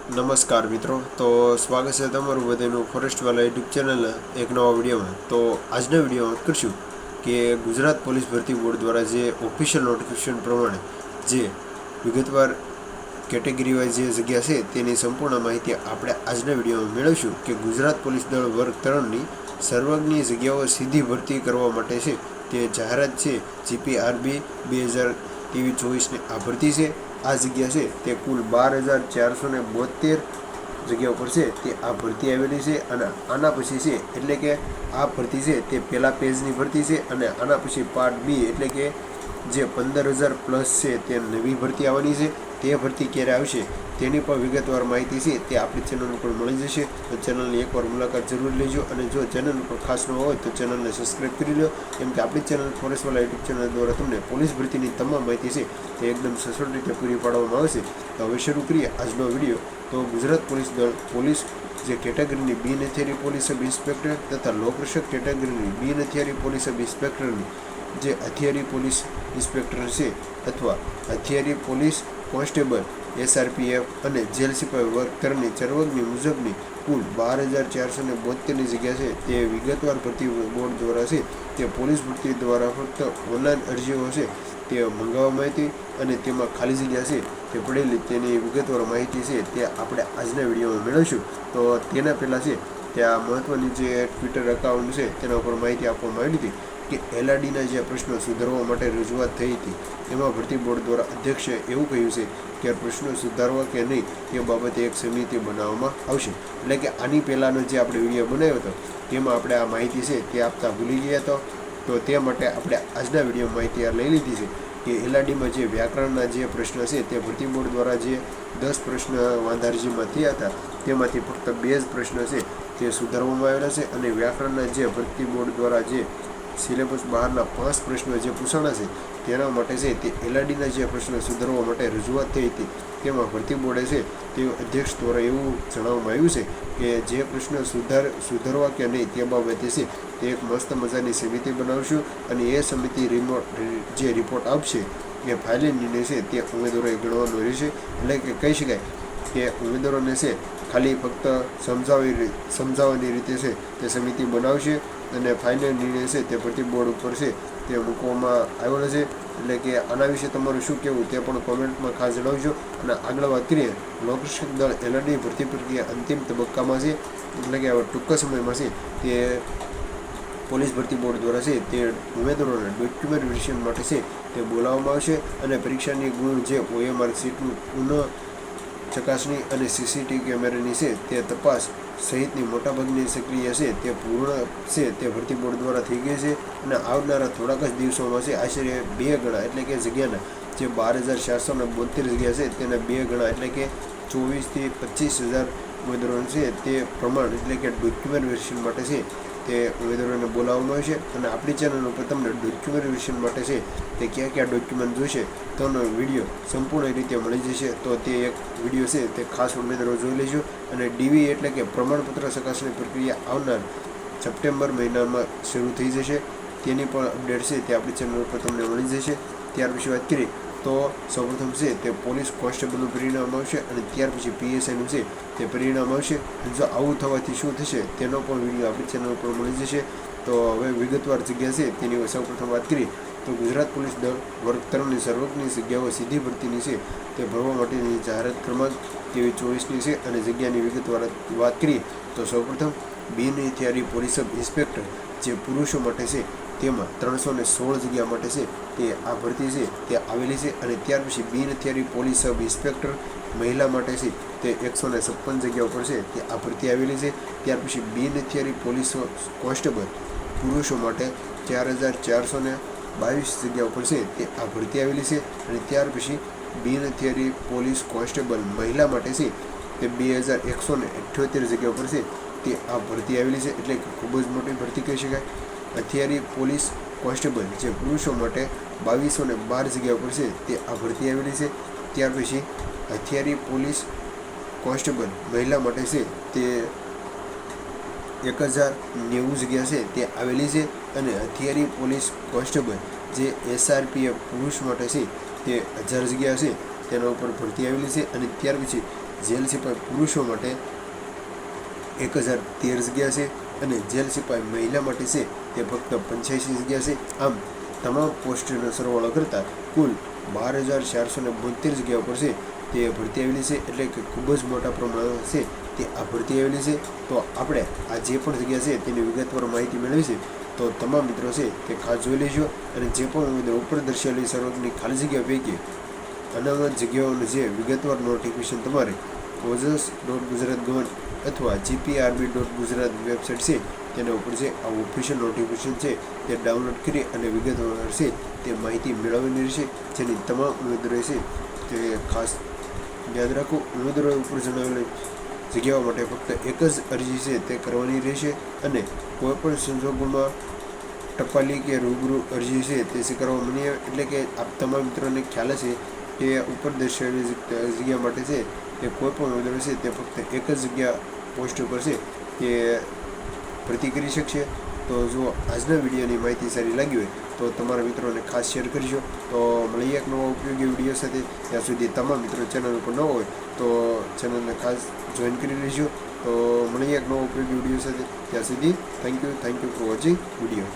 નમસ્કાર મિત્રો, તો સ્વાગત છે તમારું બધાનું ફોરેસ્ટવાલા યુટ્યુબ ચેનલના એક નવા વિડીયોમાં. તો આજના વિડીયોમાં વાત કરીશું કે ગુજરાત પોલીસ ભરતી બોર્ડ દ્વારા જે ઓફિશિયલ નોટિફિકેશન પ્રમાણે જે વિગતવાર કેટેગરી વાઇઝ જે જગ્યા છે તેની સંપૂર્ણ માહિતી આપણે આજના વિડીયોમાં મેળવીશું. કે ગુજરાત પોલીસ દળ વર્ગ 3ની સર્વજ્ઞ જગ્યાઓ સીધી ભરતી કરવા માટે છે તે જાહેરાત છે. GPRB 2023-24ની આ ભરતી છે. આ જગ્યા છે તે કુલ 12,472 જગ્યા ઉપર છે તે આ ભરતી આવેલી છે. અને આના પછી છે એટલે કે આ ભરતી છે તે પહેલા પેજની ભરતી છે. અને આના પછી પાર્ટ બી એટલે કે જે 15,000 પ્લસ છે તે નવી ભરતી આવવાની છે. તે ભરતી ક્યારે આવશે તેની પણ વિગતવાર માહિતી છે તે આપણી ચેનલ ઉપર મળી જશે. તો ચેનલની એકવાર મુલાકાત જરૂર લેજો. અને જો ચેનલ ઉપર ખાસ ન હોય તો ચેનલને સબસ્ક્રાઈબ કરી લો, કેમ કે આપણી ચેનલ ફોરેસ્ટવાલા યુટ્યુબ ચેનલ દ્વારા તમને પોલીસ ભરતીની તમામ માહિતી છે તે એકદમ સચોટ રીતે પૂરી પાડવામાં આવશે. તો હવે શરૂ કરીએ આજનો વિડીયો. તો ગુજરાત પોલીસ દળ પોલીસ જે કેટેગરીની બિન હથિયારી પોલીસ સબ ઇન્સ્પેક્ટર તથા લોકરક્ષક કેટેગરીની બિન હથિયારી પોલીસ સબ ઇન્સ્પેક્ટરની જે હથિયારી પોલીસ ઇન્સ્પેક્ટર છે અથવા હથિયારી પોલીસ કોન્સ્ટેબલ SRPF અને જેલ સિપાઈ વર્ગ 3ની સર્વજ્ઞ મુજબની કુલ 12,472ની જગ્યા છે તે વિગતવાર ભરતી બોર્ડ દ્વારા છે તે પોલીસ ભરતી દ્વારા ફક્ત ઓનલાઈન અરજીઓ છે તે મંગાવવામાં હતી અને તેમાં ખાલી જગ્યા છે તે પડેલી તેની વિગતવાર માહિતી છે તે આપણે આજના વિડીયોમાં મેળવીશું. તો તેના પહેલાં છે ત્યાં મહત્ત્વની જે ટ્વિટર એકાઉન્ટ છે તેના ઉપર માહિતી આપવામાં આવી હતી કે LRDના જે પ્રશ્નો સુધારવા માટે રજૂઆત થઈ હતી તેમાં ભરતી બોર્ડ દ્વારા અધ્યક્ષે એવું કહ્યું છે કે પ્રશ્નો સુધારવા કે નહીં તે બાબતે એક સમિતિ બનાવવામાં આવશે. એટલે કે આની પહેલાંનો જે આપણે વિડીયો બનાવ્યો હતો તેમાં આપણે આ માહિતી છે તે આપતા ભૂલી ગયા હતો. તો તે માટે આપણે આજના વિડીયો માહિતી લઈ લીધી છે કે LRDમાં જે વ્યાકરણના જે પ્રશ્ન છે તે ભરતી બોર્ડ દ્વારા જે 10 પ્રશ્ન વાંધા અરજીમાં થયા હતા તેમાંથી ફક્ત 2 જ પ્રશ્ન છે તે સુધારવામાં આવેલા છે. અને વ્યાકરણના જે ભરતી બોર્ડ દ્વારા જે સિલેબસ બહારના 5 પ્રશ્નો જે પૂછાણા છે તેના માટે છે તે LRDના જે પ્રશ્નો સુધારવા માટે રજૂઆત થઈ હતી તેમાં ભરતી બોર્ડે છે તે અધ્યક્ષ દ્વારા એવું જણાવવામાં આવ્યું છે કે જે પ્રશ્ન સુધારવા કે નહીં તે બાબતે છે તે એક મસ્ત મજાની સમિતિ બનાવશું. અને એ સમિતિ જે રિપોર્ટ આપશે એ ફાઇનલ નિર્ણય છે તે ઉમેદવારોએ ગણવાનો રહેશે. એટલે કે કહી શકાય કે ઉમેદવારોને છે ખાલી ફક્ત સમજાવવાની રીતે છે તે સમિતિ બનાવશે અને ફાઇનલ નિર્ણય છે તે ભરતી બોર્ડ ઉપર છે તે મૂકવામાં આવેલો છે. એટલે કે આના વિશે તમારું શું કહેવું તે પણ કોમેન્ટમાં ખાસ જણાવજો. અને આગળ વાત કરીએ, લોકરક્ષક દળ LRD ભરતી પ્રક્રિયા અંતિમ તબક્કામાં છે. એટલે કે હવે ટૂંક સમયમાં છે તે પોલીસ ભરતી બોર્ડ દ્વારા છે તે ઉમેદવારોને ડોક્યુમેન્ટ વેરિફિકેશન માટે છે તે બોલાવવામાં આવશે. અને પરીક્ષાની ગુણ જે OMR સીટનું પુનઃ ચકાસણી અને CCTV કેમેરાની છે તે તપાસ સહિતની મોટાભાગની પ્રક્રિયા છે તે પૂર્ણ છે તે ભરતી બોર્ડ દ્વારા થઈ ગઈ છે. અને આવનારા થોડાક જ દિવસોમાં છે આશરે 2 ગણા એટલે કે જગ્યાના જે 12,472 જગ્યા છે તેના 2 ગણા એટલે કે 24,000 થી 25,000 ઉમેદવારો છે તે પ્રમાણ એટલે કે ડોક્યુમેન્ટ વેરિફિકેશન માટે છે તે ઉમેદવારોને બોલાવવામાં આવશે. અને આપણી ચેનલ ઉપર તમને ડોક્યુમેન્ટ વેરિફિકેશન માટે છે તે કયા કયા ડોક્યુમેન્ટ જોઈશે તેનો વિડીયો સંપૂર્ણ રીતે મળી જશે. તો તે એક વિડીયો છે તે ખાસ ઉમેદવારો જોઈ લેજો. અને DV એટલે કે પ્રમાણપત્ર ચકાસણી પ્રક્રિયા આવનાર સપ્ટેમ્બર મહિનામાં શરૂ થઈ જશે. તેની પણ અપડેટ છે તે આપણી ચેનલ ઉપર તમને મળી જશે. ત્યાર પછી વાત કરીએ તો સૌપ્રથમ છે તે પોલીસ કોન્સ્ટેબલનું પરિણામ આવશે અને ત્યાર પછી PSIનું છે તે પરિણામ આવશે. જો આવું થવાથી શું થશે તેનો પણ વિડીયો આપણી ચેનલ ઉપર મળી જશે. તો હવે વિગતવાર જગ્યા છે તેની સૌપ્રથમ વાત કરીએ તો ગુજરાત પોલીસ દળ વર્ગ 3ની સર્વજ્ઞ જગ્યાઓ સીધી ભરતીની છે તે ભરવા માટેની જાહેરાત ક્રમાંક 23-24ની છે. અને જગ્યાની વિગતવાર વાત કરીએ તો સૌપ્રથમ બિન હથિયારી પોલીસ સબ ઇન્સ્પેક્ટર જે પુરુષો માટે છે તેમાં 316 જગ્યા માટે છે તે આ ભરતી છે તે આવેલી છે. અને ત્યાર પછી બિન હથિયારી પોલીસ સબ ઇન્સ્પેક્ટર મહિલા માટે છે તે 156 જગ્યા ઉપર છે તે આ ભરતી આવેલી છે. ત્યાર પછી બિન હથિયારી પોલીસ કોન્સ્ટેબલ પુરુષો માટે 4,422 જગ્યા ઉપર છે તે આ ભરતી આવેલી છે. અને ત્યાર પછી બિન હથિયારી પોલીસ કોન્સ્ટેબલ મહિલા માટે છે તે 2,178 જગ્યા ઉપર છે તે આ ભરતી આવેલી છે. એટલે કે ખૂબ જ મોટી ભરતી કહી શકાય. હથિયારી પોલીસ કોન્સ્ટેબલ જે પુરુષો માટે 2,212 જગ્યા ઉપર છે તે આ ભરતી આવેલી છે. ત્યાર પછી હથિયારી પોલીસ કોન્સ્ટેબલ મહિલા માટે છે તે 1,090 જગ્યા છે તે આવેલી છે. અને હથિયારી પોલીસ કોન્સ્ટેબલ જે SRPF પુરુષ માટે છે તે 1,000 જગ્યા છે તેના ઉપર ભરતી આવેલી છે. અને ત્યાર પછી જેલ સિપાઈ પુરુષો માટે 1013 જગ્યા છે અને જેલ સિપાઈ મહિલા માટે છે તે ફક્ત 85 જગ્યા છે. આમ તમામ પોસ્ટનો સરવાળો કરતાં કુલ 12,472 જગ્યા ઉપર છે તે ભરતી આવેલી છે. એટલે કે ખૂબ જ મોટા પ્રમાણમાં છે તે આ ભરતી આવેલી છે. તો આપણે આ જે પણ જગ્યા છે તેની વિગતવાર માહિતી મેળવી છે. તો તમામ મિત્રો છે તે ખાસ જોઈ લેજો અને જે પણ ઉમેદવાર ઉપર દર્શાવેલી સર્વની ખાલી જગ્યા પૈકી અનામત જગ્યાઓનું જે વિગતવાર નોટિફિકેશન તમારે ojas.gujarat.gov અથવા gprb.gujarat વેબસાઇટ છે તેના ઉપર છે આ ઓફિશિયલ નોટિફિકેશન છે તે ડાઉનલોડ કરી અને વિગતવાર છે તે માહિતી મેળવવાની રહેશે. જેની તમામ ઉમેદવારો છે તે ખાસ યાદ રાખો. ઉમેદવારો ઉપર જણાવેલી જગ્યાઓ માટે ફક્ત એક જ અરજી છે તે કરવાની રહેશે અને કોઈપણ સંજોગોમાં ટપાલી કે રૂબરૂ અરજી છે તે સ્વીકારવામાં નહીં આવે. એટલે કે આપ તમામ મિત્રોને ખ્યાલ છે કે ઉપર દર્શાવેલી જગ્યા માટે છે તે કોઈપણ ઉમેદવાર છે તે ફક્ત એક જ જગ્યા પોસ્ટ ઉપર છે તે ભરતી કરી શકશે. તો જો આજના વિડીયોની માહિતી સારી લાગી હોય તો તમારા મિત્રોને ખાસ શેર કરજો. તો મળીએ એક નવા ઉપયોગી વિડીયો સાથે. ત્યાં સુધી તમામ મિત્રો ચેનલ ઉપર ન હોય તો ચેનલને ખાસ જોઈન કરી લેજો. તો મળીએ એક નવા ઉપયોગી વિડીયો સાથે. ત્યાં સુધી thank you for watching video.